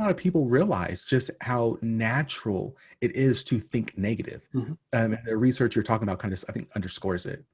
lot of people realize just how natural it is to think negative. And the research you're talking about kind of, I think, underscores it.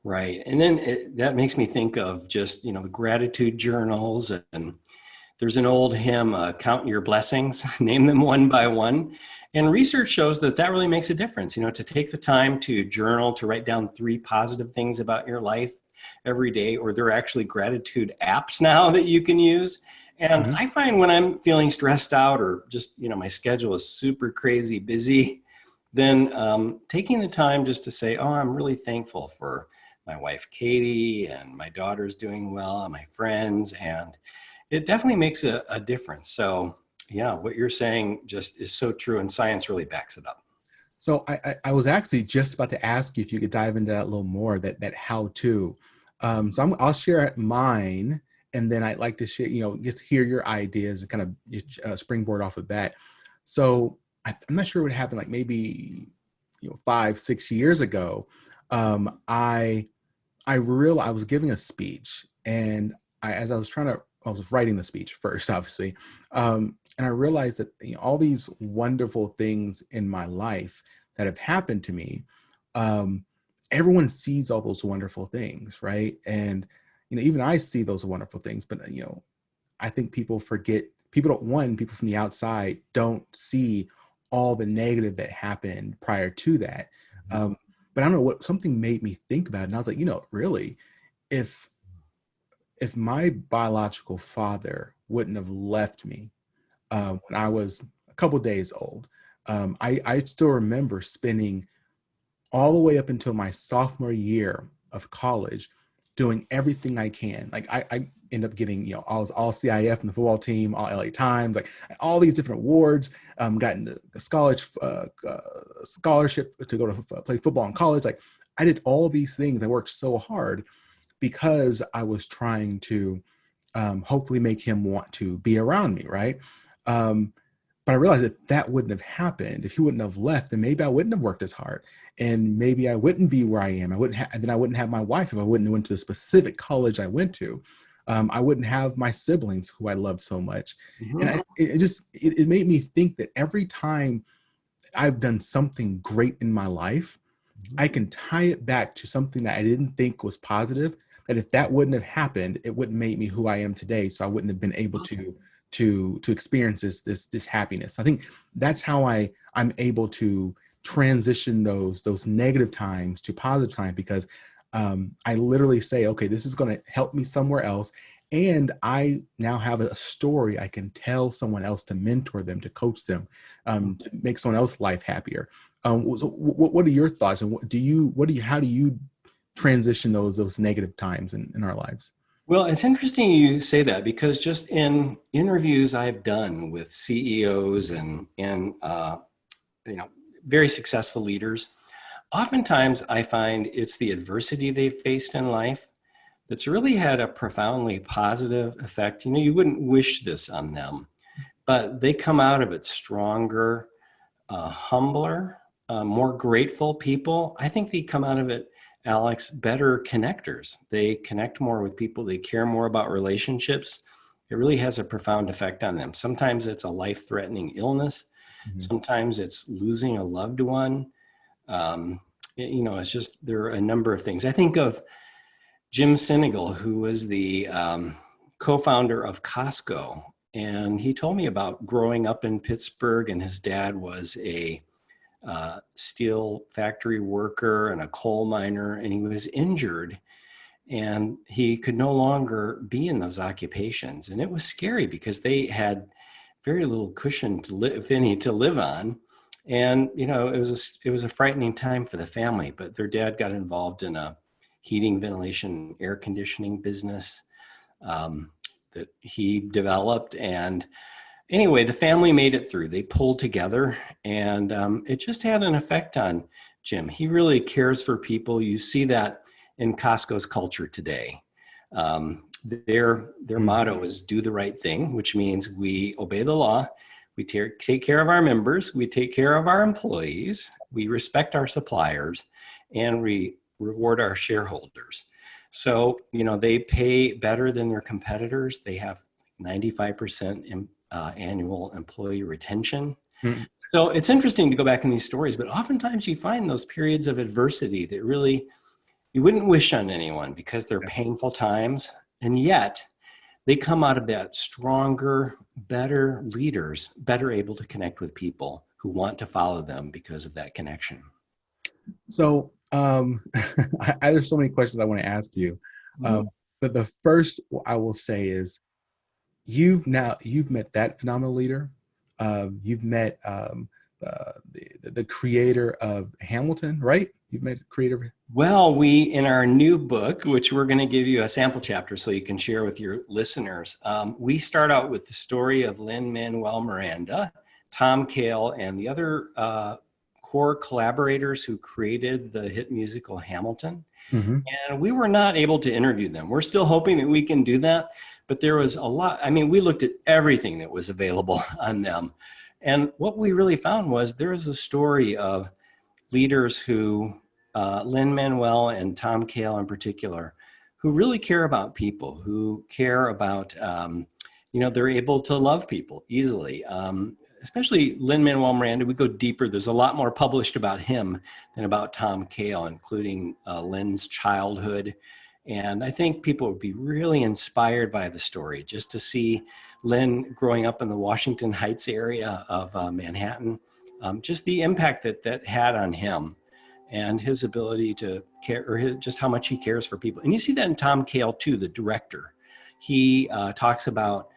Right. And then that makes me think of just, the gratitude journals. And there's an old hymn, count your blessings, name them one by one. And research shows that that really makes a difference, to take the time to journal, to write down 3 positive things about your life every day, or there are actually gratitude apps now that you can use. And I find when I'm feeling stressed out or just, my schedule is super crazy busy, then taking the time just to say, oh, I'm really thankful for my wife, Katie, and my daughter's doing well, and my friends, and it definitely makes a difference. So yeah, what you're saying just is so true, and science really backs it up. So I was actually just about to ask you if you could dive into that a little more, that how to. So I'll share mine, and then I'd like to share, just hear your ideas and kind of springboard off of that. So I'm not sure what happened, like maybe 5-6 years ago. I realized I was giving a speech, and as I was writing the speech first, obviously, and I realized that all these wonderful things in my life that have happened to me, everyone sees all those wonderful things, right? And even I see those wonderful things, but I think people forget. People from the outside don't see all the negative that happened prior to that. But I don't know what, something made me think about it. And I was like, really, if my biological father wouldn't have left me when I was a couple days old, I still remember spending all the way up until my sophomore year of college doing everything I can. Like I end up getting, I was all CIF in the football team, all LA Times, like all these different awards, gotten a scholarship to go to play football in college. Like I did all these things. I worked so hard because I was trying to hopefully make him want to be around me. Right. But I realized that wouldn't have happened if he wouldn't have left. Then maybe I wouldn't have worked as hard, and maybe I wouldn't be where I am. I wouldn't have my wife if I wouldn't have went to the specific college I went to. I wouldn't have my siblings who I loved so much. And it made me think that every time I've done something great in my life, I can tie it back to something that I didn't think was positive. That if that wouldn't have happened, it wouldn't make me who I am today. So I wouldn't have been able to experience this happiness. I think that's how I'm able to transition those negative times to positive times, because I literally say, okay, this is going to help me somewhere else. And I now have a story I can tell someone else, to mentor them, to coach them, to make someone else's life happier. So what are your thoughts, and how do you transition those negative times in our lives? Well, it's interesting you say that, because just in interviews I've done with CEOs and very successful leaders, oftentimes I find it's the adversity they've faced in life that's really had a profoundly positive effect. You wouldn't wish this on them, but they come out of it stronger, humbler, more grateful people. I think they come out of it, Alex, better connectors. They connect more with people. They care more about relationships. It really has a profound effect on them. Sometimes it's a life-threatening illness. Sometimes it's losing a loved one. It's just, there are a number of things. I think of Jim Sinegal, who was the co-founder of Costco. And he told me about growing up in Pittsburgh, and his dad was a steel factory worker and a coal miner, and he was injured and he could no longer be in those occupations. And it was scary because they had very little cushion to live, if any, to live on. And, it was a frightening time for the family, but their dad got involved in a heating, ventilation, air conditioning business that he developed. And anyway, the family made it through. They pulled together, and it just had an effect on Jim. He really cares for people. You see that in Costco's culture today. Their motto is do the right thing, which means we obey the law. We take care of our members. We take care of our employees. We respect our suppliers, and we reward our shareholders. So, they pay better than their competitors. They have 95% annual employee retention. Mhm. So it's interesting to go back in these stories, but oftentimes you find those periods of adversity that really you wouldn't wish on anyone because they're painful times. And yet they come out of that stronger, better leaders, better able to connect with people who want to follow them because of that connection. So there's so many questions I want to ask you. But the first I will say is you've met that phenomenal leader. You've met the creator of Hamilton, right? You've met the creator. Well, in our new book, which we're going to give you a sample chapter so you can share with your listeners, we start out with the story of Lin-Manuel Miranda, Tom Cale, and the other core collaborators who created the hit musical Hamilton. Mm-hmm. And we were not able to interview them. We're still hoping that we can do that, but there was a lot. I mean, we looked at everything that was available on them. And what we really found was there is a story of leaders who, Lin-Manuel and Tom Cale in particular, who really care about people, who care about, they're able to love people easily. Especially Lin-Manuel Miranda, we go deeper. There's a lot more published about him than about Tom Cale, including Lin's childhood. And I think people would be really inspired by the story, just to see Lin growing up in the Washington Heights area of Manhattan, just the impact that had on him and his ability to care, or just how much he cares for people. And you see that in Tom Cale too, the director. He talks about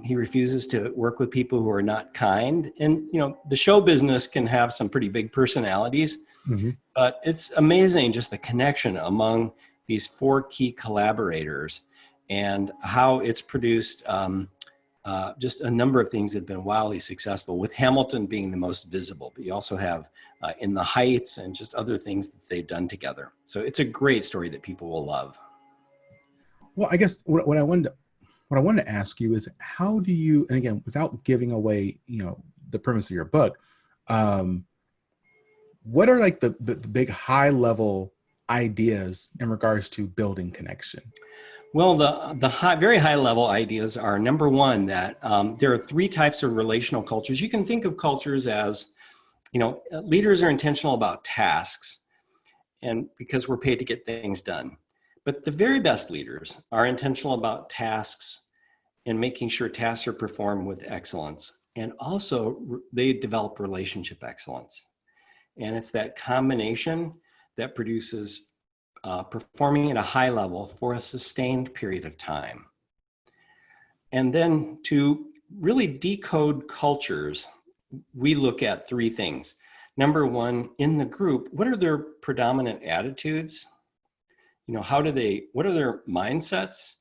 he refuses to work with people who are not kind. And, the show business can have some pretty big personalities, Mm-hmm. but it's amazing just the connection among these four key collaborators and how it's produced just a number of things that have been wildly successful, with Hamilton being the most visible. But you also have In the Heights and just other things that they've done together. So it's a great story that people will love. Well, I guess what I wanted to ask you is, how do you, and again, without giving away, the premise of your book, what are like the big high level ideas in regards to building connection? Well, the very high level ideas are, number one, that there are three types of relational cultures. You can think of cultures as, leaders are intentional about tasks, and because we're paid to get things done. But the very best leaders are intentional about tasks and making sure tasks are performed with excellence. And also they develop relationship excellence. And it's that combination that produces performing at a high level for a sustained period of time. And then to really decode cultures, we look at three things. Number one, in the group, what are their predominant attitudes? What are their mindsets?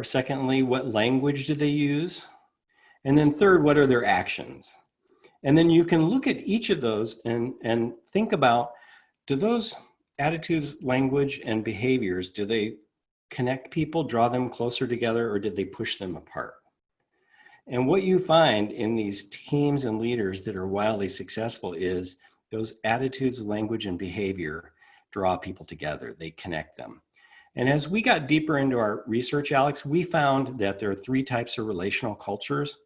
Secondly, what language do they use? And then third, what are their actions? And then you can look at each of those and think about, do those attitudes, language, and behaviors, do they connect people, draw them closer together, or did they push them apart? And what you find in these teams and leaders that are wildly successful is those attitudes, language, and behavior draw people together. They connect them. And as we got deeper into our research, Alex, we found that there are three types of relational cultures.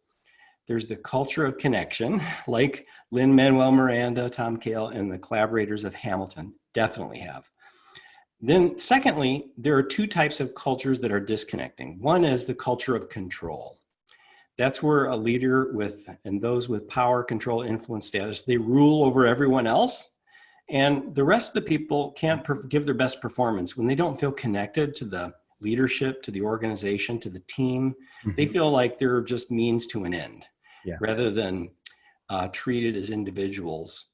There's the culture of connection, like Lin-Manuel Miranda, Tom Cale, and the collaborators of Hamilton definitely have. Then secondly, there are two types of cultures that are disconnecting. One is the culture of control. That's where a leader and those with power, control, influence, status, they rule over everyone else. And the rest of the people can't give their best performance when they don't feel connected to the leadership, to the organization, to the team. Mm-hmm. They feel like they're just means to an end, rather than treated as individuals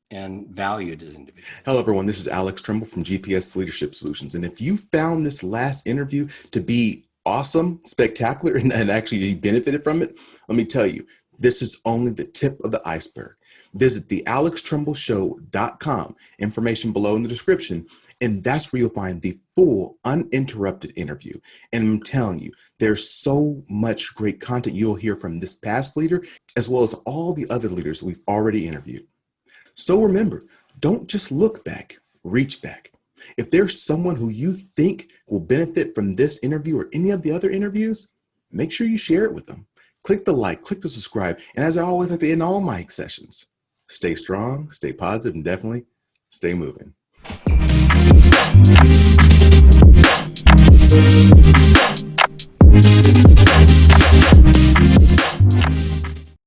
and valued as individuals. Hello, everyone. This is Alex Tremble from GPS Leadership Solutions. And if you found this last interview to be awesome, spectacular, and actually you benefited from it, let me tell you, this is only the tip of the iceberg. Visit the alextrembleshow.com, information below in the description, and that's where you'll find the full uninterrupted interview. And I'm telling you, there's so much great content you'll hear from this past leader, as well as all the other leaders we've already interviewed. So remember, don't just look back, reach back. If there's someone who you think will benefit from this interview or any of the other interviews, make sure you share it with them. Click the like, click the subscribe. And as I always like to end all my sessions, stay strong, stay positive, and definitely stay moving.